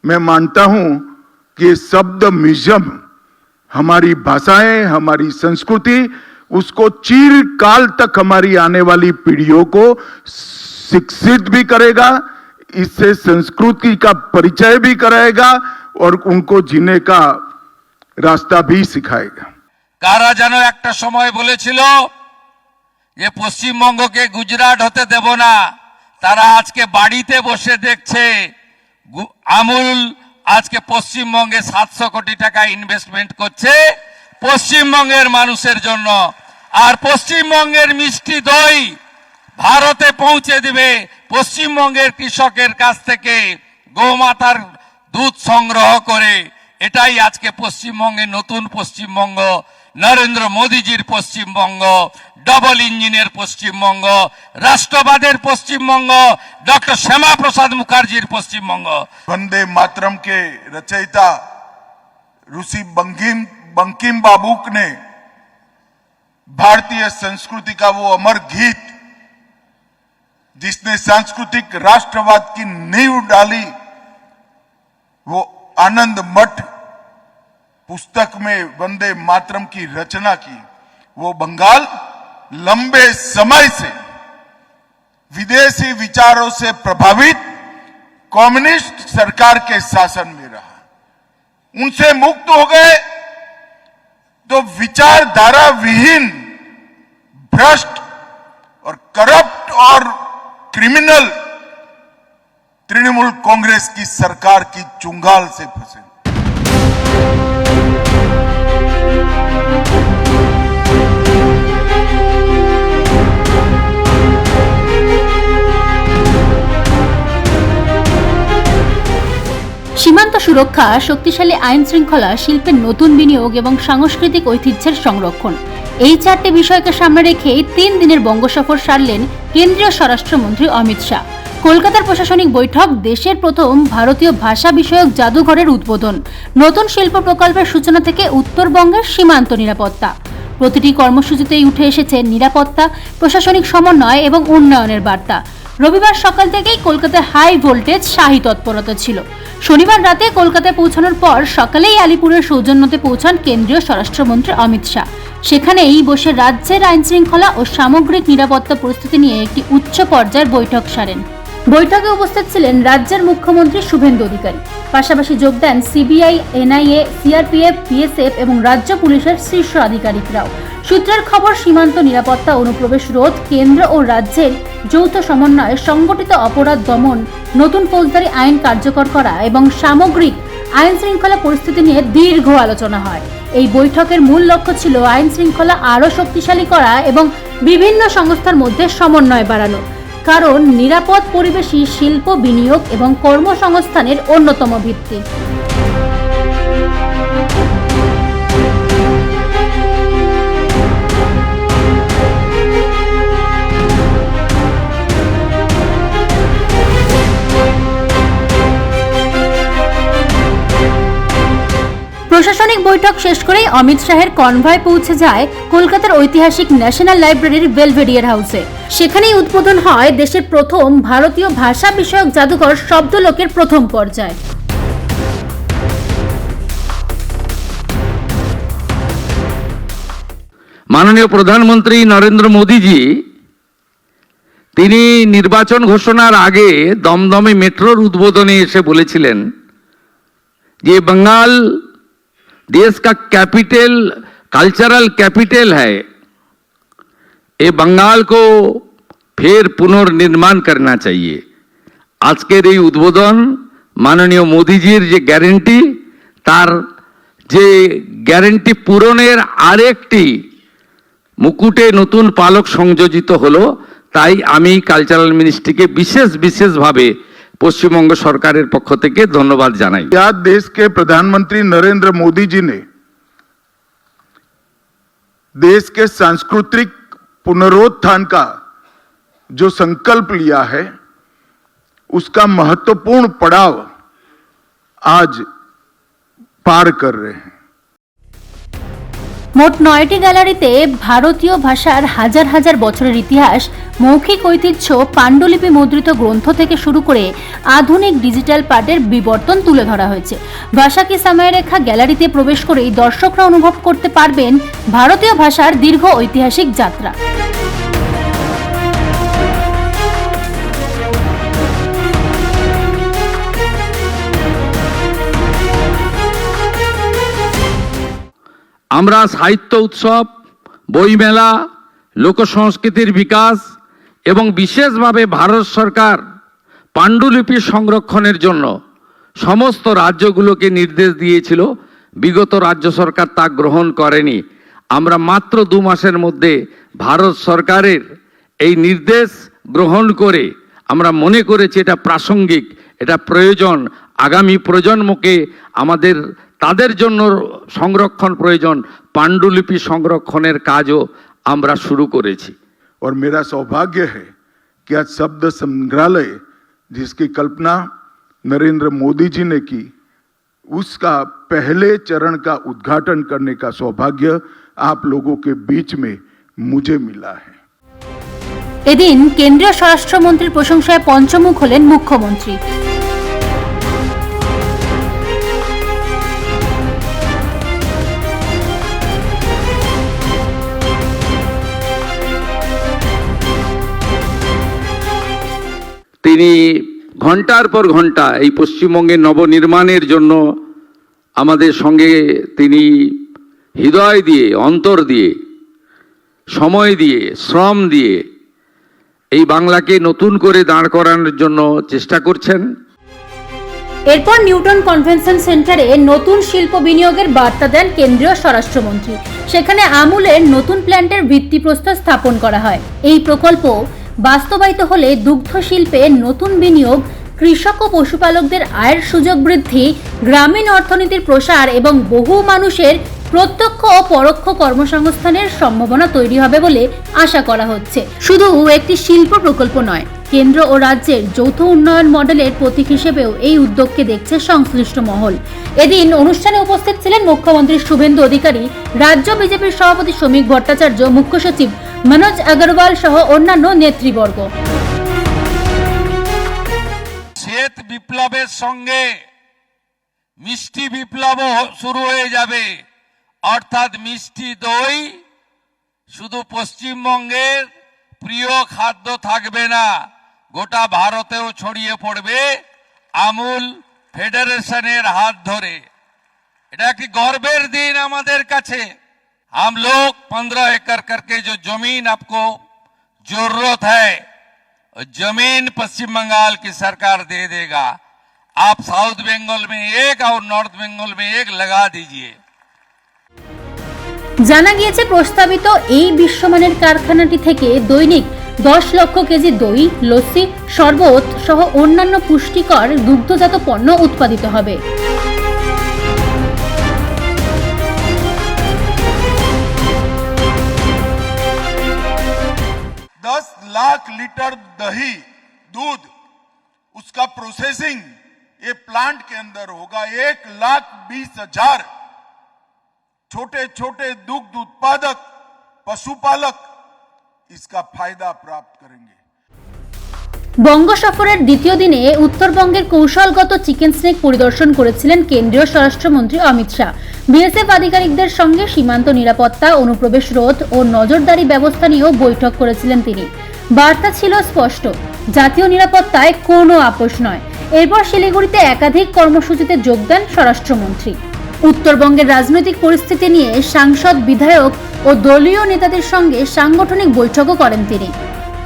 मैं मानता हूं कि ये शब्द म्यूजियम हमारी भाषाएं, हमारी संस्कृति, उसको चिरकाल तक हमारी आने वाली पीढ़ियों को शिक्षित भी करेगा, इससे संस्कृति का परिचय भी कराएगा और उनको जीने का रास्ता भी सिखाएगा। কারা যেন একটা সময় বলেছিল যে পশ্চিমবঙ্গকে গুজরাট হতে দেব না, তারা আজকে বাড়িতে বসে দেখছে আমুল আজকে পশ্চিমবঙ্গে 700 কোটি টাকা ইনভেস্টমেন্ট করছে পশ্চিমবঙ্গের মানুষের জন্য, আর পশ্চিমবঙ্গের মিষ্টি দই ভারতে পৌঁছে দিবে পশ্চিমবঙ্গের কৃষকের কাছ থেকে গোমাতার দুধ সংগ্রহ করে। এটাই আজকে পশ্চিমবঙ্গের নতুন পশ্চিমবঙ্গ, নরেন্দ্র মোদীজির পশ্চিমবঙ্গ, ডবল ইঞ্জিনের পশ্চিমবঙ্গ, রাষ্ট্রবাদের পশ্চিমবঙ্গ, ডক্টর শ্যামা প্রসাদ মুখার্জির পশ্চিমবঙ্গ। वंदे मातरम के रचयिता ऋषि बंकिम बाबूक ने भारतीय संस्कृति का वो अमर गीत जिसने सांस्कृतिक राष्ट्रवाद की नींव डाली, वो आनंद मठ पुस्तक में वंदे मातरम की रचना की। वो बंगाल लंबे समय से विदेशी विचारों से प्रभावित कम्युनिस्ट सरकार के शासन में रहा, उनसे मुक्त हो गए तो विचारधारा विहीन, भ्रष्ट और करप्ट और क्रिमिनल तृणमूल कांग्रेस की सरकार की चुंगाल से फंसे। সীমান্ত সুরক্ষা, শক্তিশালী আইন শৃঙ্খলা, শিল্পের নতুন বিনিয়োগ এবং সাংস্কৃতিক ঐতিহ্যের সংরক্ষণ, এই 4টি বিষয়কে সামনে রেখে 3 দিনের বঙ্গ সফর সারলেন কেন্দ্রীয় স্বরাষ্ট্রমন্ত্রী অমিত শাহ। কলকাতার প্রশাসনিক বৈঠক, দেশের প্রথম ভারতীয় ভাষা বিষয়ক জাদুঘরের উদ্বোধন, নতুন শিল্প প্রকল্পের সূচনা থেকে উত্তরবঙ্গের সীমান্ত নিরাপত্তা। প্রতিটি কর্মসূচিতেই উঠে এসেছে নিরাপত্তা, প্রশাসনিক সমন্বয় এবং উন্নয়নের বার্তা। রবিবার সকাল থেকেই কলকাতায় হাই ভোল্টেজ শাহী তৎপরতা ছিল। শনিবার রাতে কলকাতায় পৌঁছানোর পর সকালেই আলিপুরের সৌজন্যতে পৌঁছান কেন্দ্রীয় স্বরাষ্ট্রমন্ত্রী অমিত শাহ। সেখানেই বসে রাজ্যের আইন শৃঙ্খলা ও সামগ্রিক নিরাপত্তা পরিস্থিতি নিয়ে একটি উচ্চ পর্যায়ের বৈঠক সারেন। বৈঠকে উপস্থিত ছিলেন রাজ্যের মুখ্যমন্ত্রী শুভেন্দু অধিকারী, পাশাপাশি যোগ দেন সিবিআই, এনআইএ, সিআরপিএফ, বিএসএফ এবং রাজ্য পুলিশের শীর্ষ আধিকারিকরাও। সূত্রের খবর, সীমান্ত নিরাপত্তা, অনুপ্রবেশ রোধ, কেন্দ্র ও রাজ্যের যৌথ সমন্বয়ে সংগঠিত অপরাধ দমন, নতুন ফৌজদারি আইন কার্যকর করা এবং সামগ্রিক আইন শৃঙ্খলা পরিস্থিতি নিয়ে দীর্ঘ আলোচনা হয়। এই বৈঠকের মূল লক্ষ্য ছিল আইন শৃঙ্খলা আরও শক্তিশালী করা এবং বিভিন্ন সংস্থার মধ্যে সমন্বয় বাড়ানো, কারণ নিরাপদ পরিবেশই শিল্প, বিনিয়োগ এবং কর্মসংস্থানের অন্যতম ভিত্তি। প্রশাসনিক বৈঠক শেষ করেই অমিত শাহের কনভয় পৌঁছে যায় কলকাতার ঐতিহাসিক ন্যাশনাল লাইব্রেরির বেলভেডিয়ার হাউসে। সেখানেই উদ্বোধন হয় দেশের প্রথম ভারতীয় ভাষা বিষয়ক জাদুঘর শব্দলোকের প্রথম পর্যায়। মাননীয় প্রধানমন্ত্রী নরেন্দ্র মোদীজি তিনি নির্বাচন ঘোষণার আগে দমদমে মেট্রোর উদ্বোধনে এসে বলেছিলেন যে बंगाल देश का कैपिटल, कल्चरल कैपिटल है, ये बंगाल को फिर पुनर्निर्माण करना चाहिए। আজকের এই উদ্বোধন মাননীয় মোদীজির যে গ্যারেন্টি, তার যে গ্যারেন্টি পূরণের আরেকটি মুকুটে নতুন পালক সংযোজিত হলো। তাই আমি কালচারাল মিনিস্ট্রিকে বিশেষভাবে পশ্চিমবঙ্গ সরকারের পক্ষ থেকে ধন্যবাদ জানাই। आज देश के प्रधानमंत्री नरेंद्र मोदी जी ने देश के सांस्कृतिक पुनरुत्थान का जो संकल्प लिया है, उसका महत्वपूर्ण पड़ाव आज पार कर रहे हैं। মোট 9টি গ্যালারিতে ভারতীয় ভাষার হাজার হাজার বছরের ইতিহাস, মৌখিক ঐতিহ্য, পাণ্ডুলিপি মুদ্রিত গ্রন্থ থেকে শুরু করে আধুনিক ডিজিটাল পাঠের বিবর্তন তুলে ধরা হয়েছে। ভাষা কি সময় রেখা গ্যালারিতে প্রবেশ করেই দর্শকরা অনুভব করতে পারবেন ভারতীয় ভাষার দীর্ঘ ঐতিহাসিক যাত্রা। আমরা সাহিত্য উৎসব, বইমেলা, লোকসংস্কৃতির বিকাশ এবং বিশেষভাবে ভারত সরকার পাণ্ডুলিপি সংরক্ষণের জন্য সমস্ত রাজ্যগুলোকে নির্দেশ দিয়েছিল। বিগত রাজ্য সরকার তা গ্রহণ করেনি। আমরা মাত্র 2 মাসের মধ্যে ভারত সরকারের এই নির্দেশ গ্রহণ করে আমরা মনে করেছি এটা প্রাসঙ্গিক, এটা প্রয়োজন, আগামী প্রজন্মকে আমাদের তাদের জন্য সংরক্ষণ প্রয়োজন। পাণ্ডুলিপি সংরক্ষণের কাজও আমরা শুরু করেছি। और मेरा सौभाग्य है कि आज शब्द संग्रहालय जिसकी कल्पना नरेंद्र मोदी जी ने की, उसका पहले चरण का उद्घाटन करने का सौभाग्य आप लोगों के बीच में मुझे मिला है। এদিন কেন্দ্রীয় স্বরাষ্ট্রমন্ত্রীর প্রশংসায় পঞ্চমুখ হলেন মুখ্যমন্ত্রী। তিনি ঘন্টার পর ঘন্টা এই পশ্চিমবঙ্গের নবনির্মাণের জন্য আমাদের সঙ্গে তিনি হৃদয় দিয়ে, অন্তর দিয়ে, সময় দিয়ে, শ্রম দিয়ে এই বাংলাকে নতুন করে দাঁড় করানোর জন্য চেষ্টা করছেন। এরপর নিউটন কনভেনশন সেন্টারে নতুন শিল্প বিনিয়োগের বার্তা দেন কেন্দ্রীয় স্বরাষ্ট্রমন্ত্রী। সেখানে আমুলের নতুন প্ল্যান্টের ভিত্তিপ্রস্তর স্থাপন করা হয়। এই প্রকল্প বাস্তবায়িত হলে দুগ্ধ শিল্পে নতুন বিনিয়োগ, কৃষক ও পশুপালকদের আয়ের সুযোগ বৃদ্ধি, গ্রামীণ অর্থনীতির প্রসার এবং বহু মানুষের প্রত্যক্ষ ও পরোক্ষ কর্মসংস্থানের সম্ভাবনা তৈরি হবে বলে আশা করা হচ্ছে। শুধু একটি শিল্প প্রকল্প নয়, কেন্দ্র ও রাজ্যের যৌথ উন্নয়ন মডেলের প্রতীক হিসেবেও এই উদ্যোগকে দেখছে সংশ্লিষ্ট মহল। এদিন অনুষ্ঠানে উপস্থিত ছিলেন মুখ্যমন্ত্রী শুভেন্দু অধিকারী, রাজ্য বিজেপির সভাপতি শ্রমিক ভট্টাচার্য, মুখ্য সচিব মনোজ আগরওয়াল সহ অন্যান্য নেতৃবর্গ। শ্বেত বিপ্লবের সঙ্গে মিষ্টি বিপ্লবও শুরু হয়ে যাবে। অর্থাৎ মিষ্টি দই শুধু পশ্চিমবঙ্গের প্রিয় খাদ্য থাকবে না, গোটা ভারতেও ছড়িয়ে পড়বে আমুল ফেডারেশনের হাত ধরে। এটা কি গর্বের দিন আমাদের কাছে। हम लोग 15 एकड़ करके जो जमीन आपको जरूरत है, जमीन पश्चिम बंगाल की सरकार दे देगा। आप साउथ बंगाल में एक और नॉर्थ बंगाल में एक लगा दीजिए। জানা গিয়েছে প্রস্তাবিত এই বিশ্বমানের কারখানাটি থেকে দৈনিক 10 লক্ষ কেজি দই, লস্যি, শরবত সহ অন্যান্য পুষ্টিকর দুগ্ধজাত পণ্য উৎপাদিত হবে। 10 लाख लीटर दही, दूध, उसका प्रोसेसिंग ये प्लांट के अंदर होगा। 1,20,000 छोटे छोटे दुग्ध उत्पादक, पशुपालक इसका फायदा प्राप्त करेंगे। বঙ্গ সফরের দ্বিতীয় দিনে উত্তরবঙ্গের কৌশলগত চিকেন স্নেক পরিদর্শন করেছিলেন কেন্দ্রীয় স্বরাষ্ট্রমন্ত্রী অমিত শাহ। বিএসএফ আধিকারিকদের সঙ্গে সীমান্ত নিরাপত্তা, অনুপ্রবেশ রোধ ও নজরদারি ব্যবস্থা নিয়েও বৈঠক করেছিলেন তিনি। বার্তা ছিল স্পষ্ট, জাতীয় নিরাপত্তায় কোনো আপোষ নয়। এরপর শিলিগুড়িতে একাধিক কর্মসূচিতে যোগ দেন স্বরাষ্ট্রমন্ত্রী। উত্তরবঙ্গের রাজনৈতিক পরিস্থিতি নিয়ে সাংসদ, বিধায়ক ও দলীয় নেতাদের সঙ্গে সাংগঠনিক বৈঠকও করেন তিনি।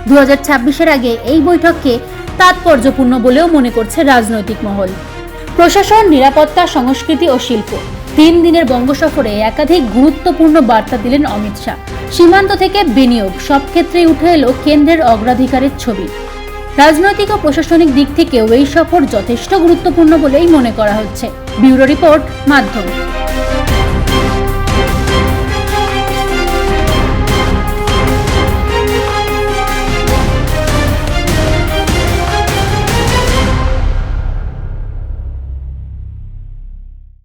2026-এর আগে এই বৈঠককে তাৎপর্যপূর্ণ বলেও মনে করছে রাজনৈতিক মহল। প্রশাসন, নিরাপত্তা, সংস্কৃতি ও শিল্প 3 দিনের বঙ্গ সফরে একাধিক গুরুত্বপূর্ণ বার্তা দিলেন অমিত শাহ। সীমান্ত থেকে বিনিয়োগ, সব ক্ষেত্রেই উঠে এলো কেন্দ্রের অগ্রাধিকারের ছবি। রাজনৈতিক ও প্রশাসনিক দিক থেকেও এই সফর যথেষ্ট গুরুত্বপূর্ণ বলেই মনে করা হচ্ছে। ব্যুরো রিপোর্ট, মাধ্যম।